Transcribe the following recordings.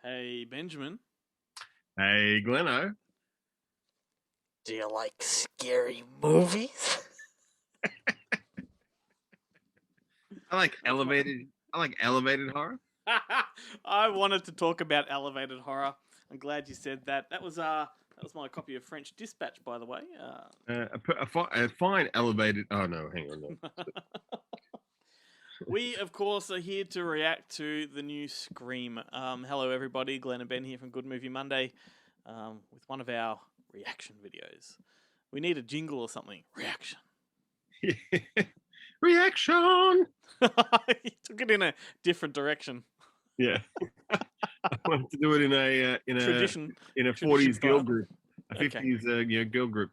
Hey, Benjamin. Hey, Gleno. Do you like scary movies? I like elevated. I like elevated horror. I wanted to talk about elevated horror. I'm glad you said that. That was my copy of French Dispatch, by the way. A fine elevated. Oh no, hang on. No. We, of course, are here to react to the new Scream. Hello, everybody. Glenn and Ben here from Good Movie Monday with one of our reaction videos. We need a jingle or something. Reaction. Reaction. You took it in a different direction. Yeah, I wanted to do it in a Tradition. in a Tradition 40s girl style. group, a Okay. 50s girl group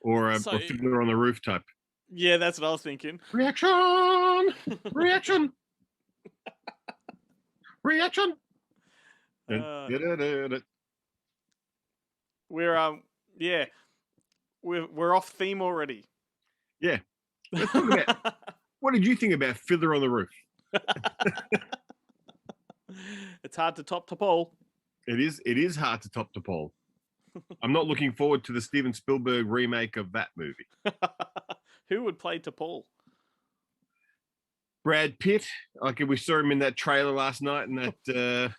or So- Fiddler on the Roof type. Yeah, that's what I was thinking. Reaction. Reaction. Reaction. We're yeah, we're off theme already. Yeah. Let's talk about what did you think about Fiddler on the Roof? It's hard to top all. It is hard to top the poll. I'm not looking forward to the Steven Spielberg remake of that movie. Who would play T'Pol? Brad Pitt, like we saw him in that trailer last night, in that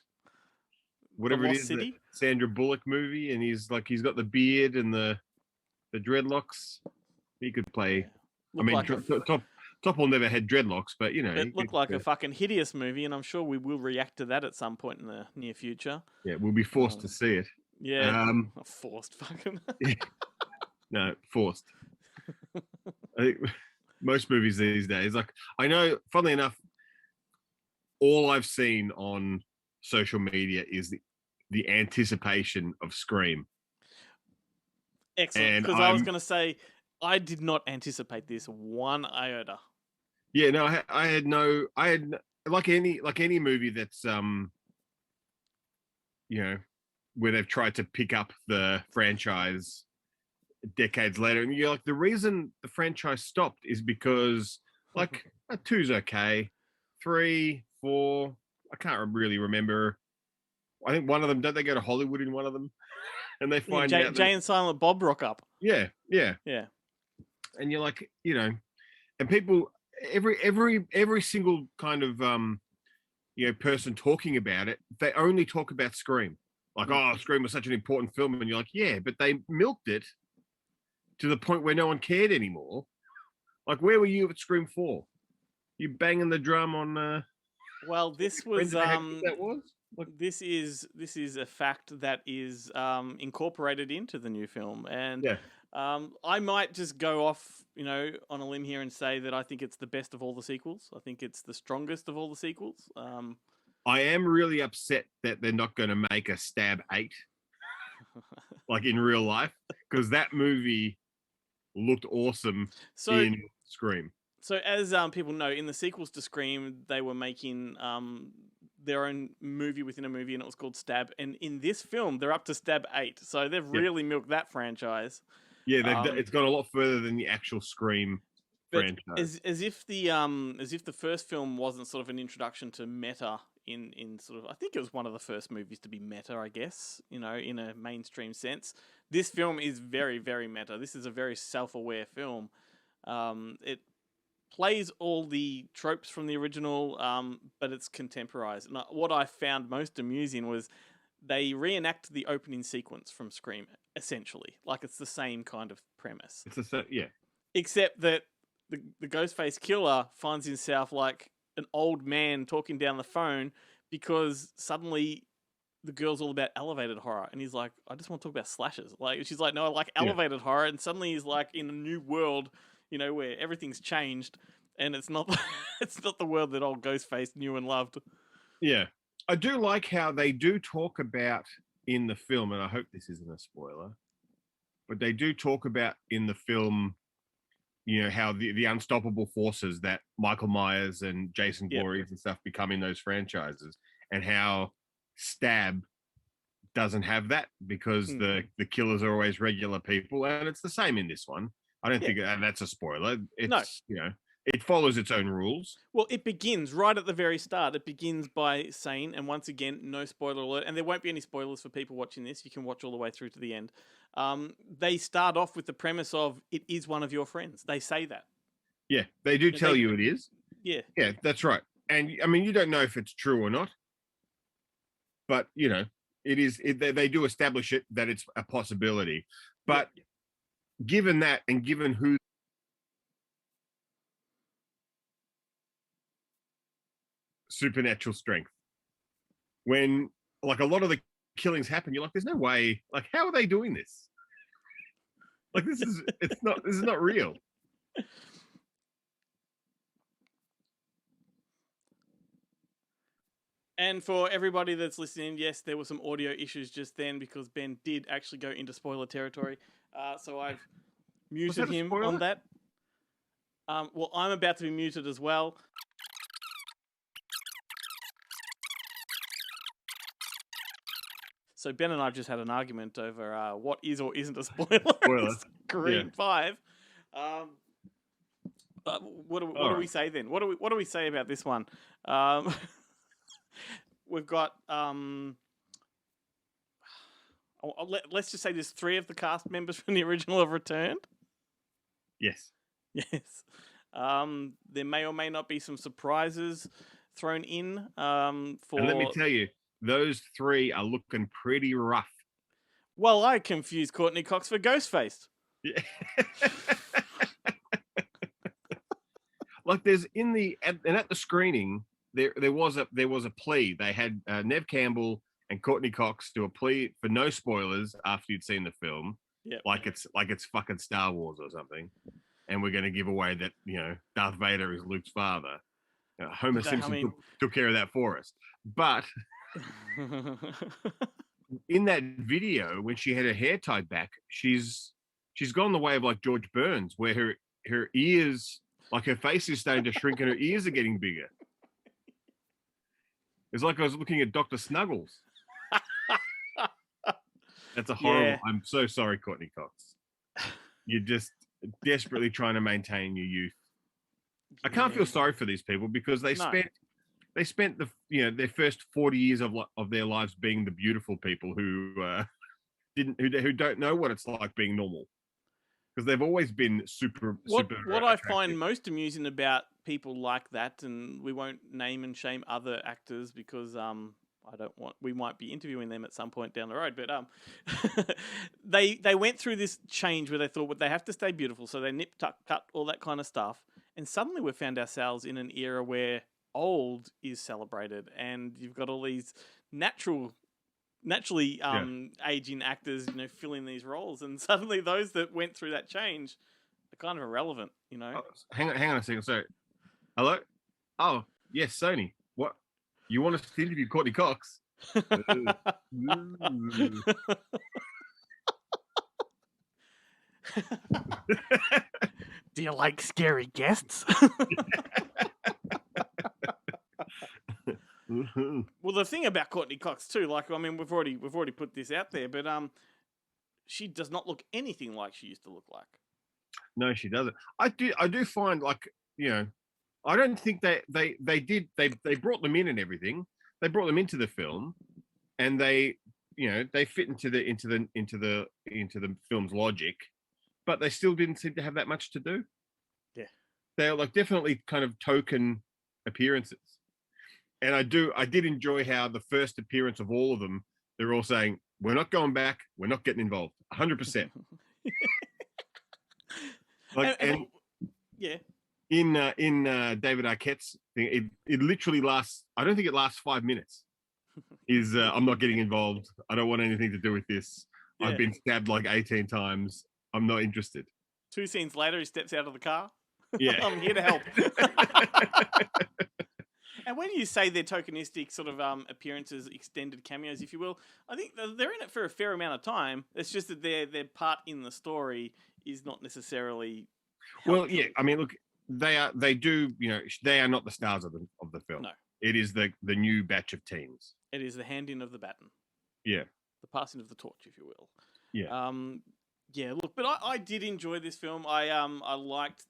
whatever it Lost is, City? that Sandra Bullock movie, and he's got the beard and the dreadlocks. He could play. Looked like Topol never had dreadlocks, but you know, it looked like a fucking hideous movie, and I'm sure we will react to that at some point in the near future. Yeah, we'll be forced to see it. Yeah, forced fucking. No, forced. I think most movies these days, like I know, funnily enough, all I've seen on social media is the anticipation of Scream. Excellent, because I was going to say I did not anticipate this one iota. Yeah, no, I had like any movie that's where they've tried to pick up the franchise decades later, and you're like, the reason the franchise stopped is because like a 2's okay, 3, 4, I can't really remember. I think one of them, don't they go to Hollywood in one of them? And they find out Jay and Silent Bob rock up. Yeah. And you're like, and people, every single kind of person talking about it, they only talk about Scream. Like, oh, Scream was such an important film, and you're like, yeah, but they milked it to the point where no one cared anymore. Like, where were you at Scream 4? You banging the drum on well, this was that was? Like, this is a fact that is incorporated into the new film, and I might just go off, on a limb here and say that I think it's the best of all the sequels. I think it's the strongest of all the sequels. I am really upset that they're not going to make a Stab 8, like in real life, because that movie looked awesome in Scream. So as people know, in the sequels to Scream, they were making their own movie within a movie, and it was called Stab. And in this film, they're up to Stab 8, so they've really milked that franchise. Yeah, it's gone a lot further than the actual Scream franchise. As if the first film wasn't sort of an introduction to meta in sort of, I think it was one of the first movies to be meta, I guess, in a mainstream sense. This film is very, very meta. This is a very self-aware film. It plays all the tropes from the original, but it's contemporized. And what I found most amusing was they reenact the opening sequence from Scream, essentially. Like, it's the same kind of premise. Yeah. Except that the Ghostface killer finds himself like an old man talking down the phone because suddenly the girl's all about elevated horror, and he's like, I just want to talk about slashers. Like, she's like, no, I like elevated horror, and suddenly he's like in a new world, where everything's changed, and it's not the world that old Ghostface knew and loved. Yeah, I do like how they do talk about in the film, and I hope this isn't a spoiler, but they do talk about in the film, how the unstoppable forces that Michael Myers and Jason Voorhees and stuff become in those franchises, and how Stab doesn't have that because the killers are always regular people, and it's the same in this one. I don't think that's a spoiler. It's It follows its own rules. Well, it begins right at the very start. It begins by saying, and once again, no spoiler alert, and there won't be any spoilers for people watching this. You can watch all the way through to the end. They start off with the premise of it is one of your friends. They say that. Yeah, they do tell you it is. Yeah. Yeah, that's right. And I mean, you don't know if it's true or not, but you know, it is. They do establish it that it's a possibility. But given that, and given who supernatural strength, when like a lot of the killings happen, you're like, there's no way. Like, how are they doing this? Like, this is not real. And for everybody that's listening, yes, there were some audio issues just then because Ben did actually go into spoiler territory. So I've muted him on that. Well, I'm about to be muted as well. So Ben and I have just had an argument over what is or isn't a spoiler. Scream 5. What do we say then? What do we say about this one? We've got let's just say there's 3 of the cast members from the original have returned. Yes. Yes. There may or may not be some surprises thrown in. And let me tell you, those 3 are looking pretty rough. Well, I confused Courtney Cox for Ghostface. Yeah. Like there's at the screening there was a plea. They had Nev Campbell and Courtney Cox do a plea for no spoilers after you'd seen the film. Yeah. Like it's fucking Star Wars or something. And we're going to give away that, you know, Darth Vader is Luke's father. Homer Simpson took care of that for us. But in that video, when she had her hair tied back, she's gone the way of like George Burns, where her ears, like her face is starting to shrink and her ears are getting bigger. It's like I was looking at Dr. Snuggles. That's a horrible. Yeah. I'm so sorry, Courtney Cox. You're just desperately trying to maintain your youth. I can't feel sorry for these people because they spent the their first 40 years of their lives being the beautiful people who don't know what it's like being normal, because they've always been super. What I find most amusing about people like that, and we won't name and shame other actors because we might be interviewing them at some point down the road, but they went through this change where they thought, well, they have to stay beautiful, so they nip, tuck, cut, all that kind of stuff, and suddenly we found ourselves in an era where old is celebrated, and you've got all these naturally aging actors, filling these roles, and suddenly those that went through that change are kind of irrelevant, Oh, hang on a second. Sorry. Hello? Oh, yes, Sony. What? You want us to interview Courtney Cox? Do you like scary guests? Well, the thing about Courtney Cox too, we've already put this out there, but she does not look anything like she used to look like. No, she doesn't. I do find I don't think they brought them in and everything. They brought them into the film, and they fit into the film's logic, but they still didn't seem to have that much to do. Yeah, they're like definitely kind of token appearances. And I did enjoy how the first appearance of all of them, they're all saying, we're not going back, we're not getting involved, 100%. Yeah. In David Arquette's thing, it literally lasts. I don't think it lasts 5 minutes. I'm not getting involved. I don't want anything to do with this. Yeah. I've been stabbed like 18 times. I'm not interested. 2 scenes later, he steps out of the car. Yeah, I'm here to help. And when you say they're tokenistic sort of appearances, extended cameos, if you will, I think they're in it for a fair amount of time. It's just that their part in the story is not necessarily helpful. Well, yeah. I mean, look, they are not the stars of the film. No. It is the new batch of teens. It is the handing of the baton. Yeah. The passing of the torch, if you will. Yeah. Yeah, look, but I did enjoy this film. I liked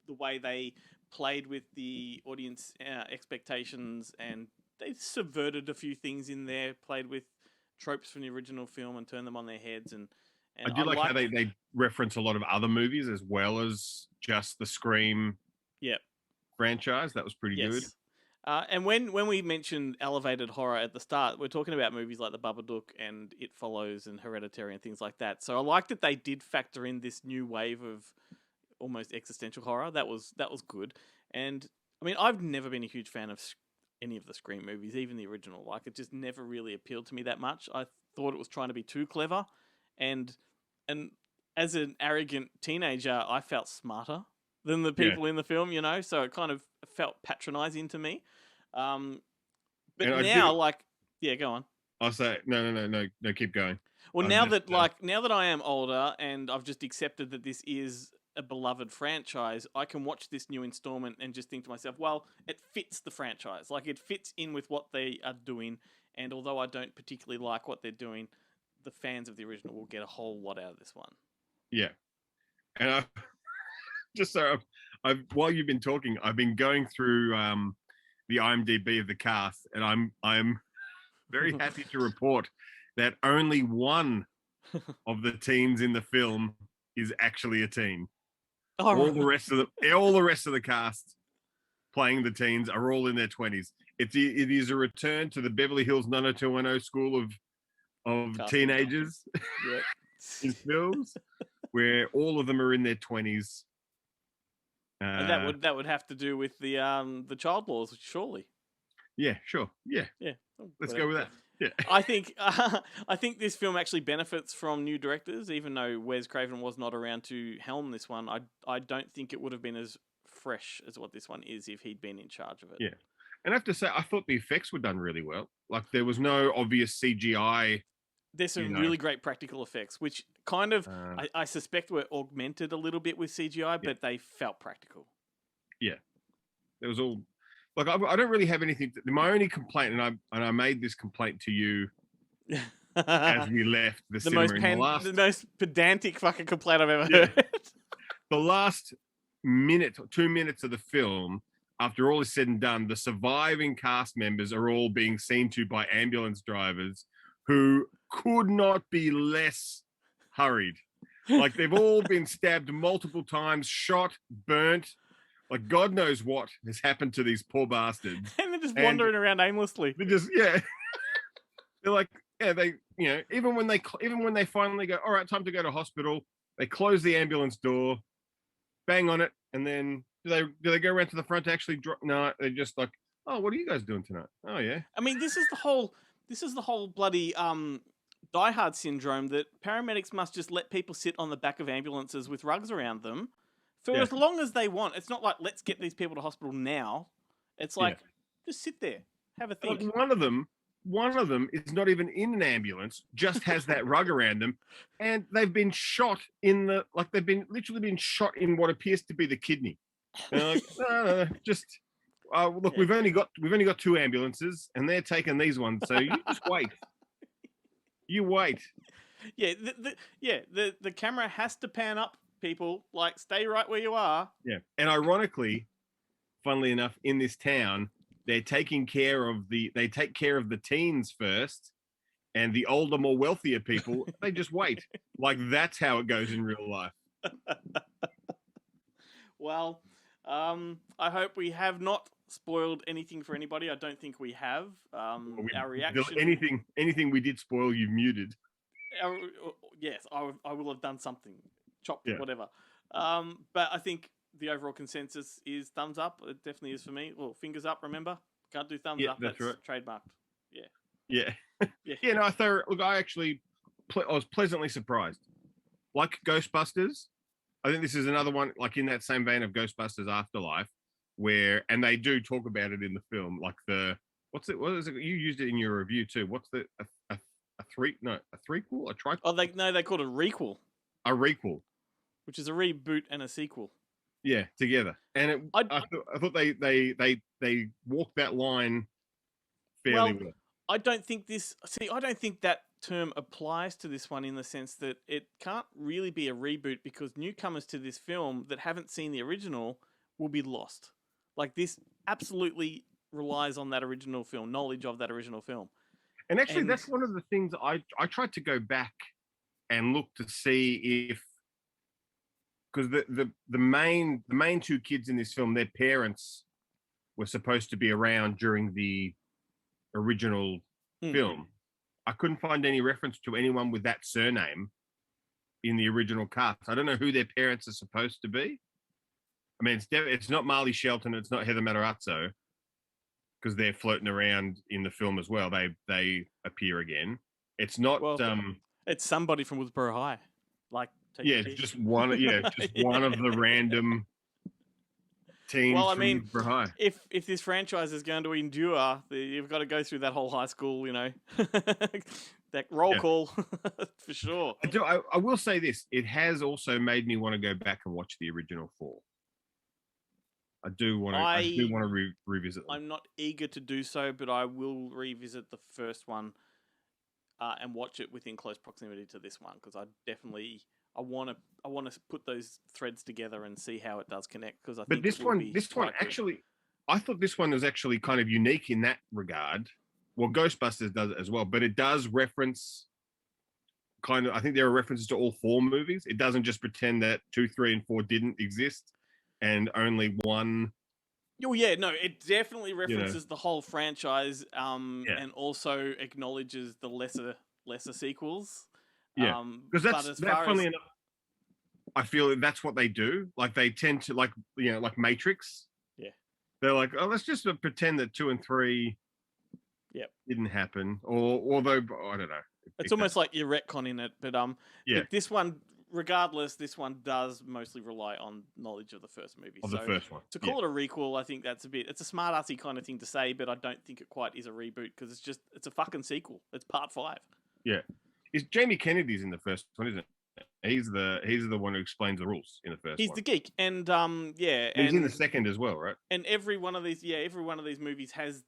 the way they played with the audience expectations, and they subverted a few things in there, played with tropes from the original film and turned them on their heads. And I do like how they reference a lot of other movies as well as just the Scream franchise. That was pretty good. And when we mentioned elevated horror at the start, we're talking about movies like The Babadook and It Follows and Hereditary and things like that. So I like that they did factor in this new wave of almost existential horror. That was good. And I mean, I've never been a huge fan of any of the Scream movies, even the original. Like, it just never really appealed to me that much. I thought it was trying to be too clever, and as an arrogant teenager, I felt smarter than the people in the film, you know. So it kind of felt patronizing to me. But now, go on. I'll say no. Keep going. Well, now that I am older and I've just accepted that this is a beloved franchise, I can watch this new installment and just think to myself, well, it fits the franchise. Like, it fits in with what they are doing. And although I don't particularly like what they're doing, the fans of the original will get a whole lot out of this one. Yeah. And while you've been talking, I've been going through the IMDb of the cast, and I'm very happy to report that only one of the teens in the film is actually a teen. All the rest of the cast playing the teens are all in their 20s. It is a return to the Beverly Hills 90210 school of teenagers in films, where all of them are in their 20s. And that would have to do with the child laws, surely. Yeah, sure. Yeah. Let's go with that. Yeah. I think this film actually benefits from new directors, even though Wes Craven was not around to helm this one. I don't think it would have been as fresh as what this one is if he'd been in charge of it. Yeah. And I have to say, I thought the effects were done really well. Like, there was no obvious CGI. There's some really great practical effects, which kind of, I suspect, were augmented a little bit with CGI, but they felt practical. Yeah. There was all... Look, I don't really have anything... My only complaint, and I made this complaint to you as we left the cinema the most pedantic fucking complaint I've ever heard. The last 2 minutes of the film, after all is said and done, the surviving cast members are all being seen to by ambulance drivers who could not be less hurried. Like, they've all been stabbed multiple times, shot, burnt. Like, God knows what has happened to these poor bastards. And they're just wandering around aimlessly. They're just, they're like, they, even when they finally go, all right, time to go to hospital, they close the ambulance door, bang on it, and then do they go around to the front to actually drop? No, they're just like, oh, what are you guys doing tonight? Oh, yeah. I mean, this is the whole bloody Die Hard syndrome, that paramedics must just let people sit on the back of ambulances with rugs around them for as long as they want. It's not like, let's get these people to hospital now. It's like, just sit there, have a think. Like, one of them is not even in an ambulance, just has that rug around them, and they've been shot they've literally been shot in what appears to be the kidney. And they're like, no, just look, we've only got 2 ambulances, and they're taking these ones, so you just wait. You wait. Yeah, the camera has to pan up, people. Like, stay right where you are. Yeah, and ironically, funnily enough, in this town, they take care of the teens first, and the older, more wealthier people, they just wait. Like, that's how it goes in real life. Well, I hope we have not spoiled anything for anybody. I don't think we have. Our reaction... Anything we did spoil, you've muted. Yes, I will have done something. Chopped, whatever. But I think the overall consensus is thumbs up. It definitely is for me. Well, fingers up, remember? Can't do thumbs up. That's right. Trademarked. Yeah. No, I was pleasantly surprised. Like Ghostbusters, I think this is another one, like, in that same vein of Ghostbusters Afterlife, where, and they do talk about it in the film, like what is it? You used it in your review too. What's a threequel? A triquel? Oh, they call it a requel. A requel. Which is a reboot and a sequel. Yeah, together. And I thought they walked that line fairly well. I don't think that term applies to this one, in the sense that it can't really be a reboot, because newcomers to this film that haven't seen the original will be lost. Like this absolutely relies on that original film, knowledge of that original film. And actually, And- that's one of the things I tried to go back and look to see if, because the main two kids in this film, their parents were supposed to be around during the original film. I couldn't find any reference to anyone with that surname in the original cast. I don't know who their parents are supposed to be. I mean, it's not Marley Shelton, it's not Heather Matarazzo, because they're floating around in the film as well. They appear again. It's not. Well, it's somebody from Woodsboro High. Like, take Yeah, a it's pick. just one. Yeah, just one of the random teams Well, I from mean, Woodsboro High. if this franchise is going to endure, you've got to go through that whole high school, you know, that roll call for sure. I will say this: it has also made me want to go back and watch the original 4. I do want to revisit them. I'm not eager to do so, but I will revisit the first one and watch it within close proximity to this one, because I want to put those threads together and see how it does connect. Because But this one actually, I thought this one was actually kind of unique in that regard. Well, Ghostbusters does it as well, but it does reference kind of. I think there are references to all 4 movies. It doesn't just pretend that 2, 3, and 4 didn't exist, and only one. Oh yeah, no, it definitely references the whole franchise, and also acknowledges the lesser sequels. Yeah, because that's funny enough. I feel that's what they do. Like they tend to, like Matrix. Yeah, they're like, oh, let's just pretend that 2 and 3, didn't happen. Or although I don't know, it's almost like you're retconning it. But but this one, regardless, this one does mostly rely on knowledge of the first movie. The first one. To call it a requel, I think it's a smart assy kind of thing to say, but I don't think it quite is a reboot, because it's a fucking sequel. It's part 5. Yeah, is Jamie Kennedy's in the first one, isn't it? He's the one who explains the rules in the first one. He's the geek, and he's in the second as well, right? And every one of these movies has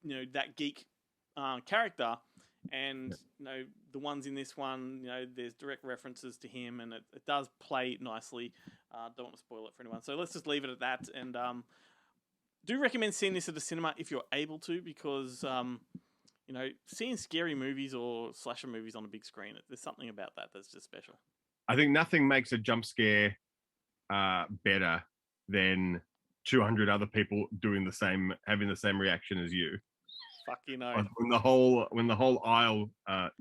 that geek character, and the ones in this one, there's direct references to him, and it does play nicely. Don't want to spoil it for anyone, so let's just leave it at that. And do recommend seeing this at the cinema if you're able to, because seeing scary movies or slasher movies on a big screen, there's something about that that's just special. I think nothing makes a jump scare better than 200 other people having the same reaction as you. Fuck, Like when the whole aisle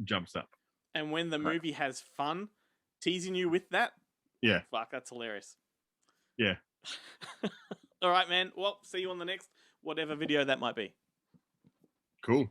jumps up, and when the movie has fun teasing you with that. Yeah, fuck, that's hilarious. Yeah. All right, man. Well, see you on the next whatever video that might be. Cool.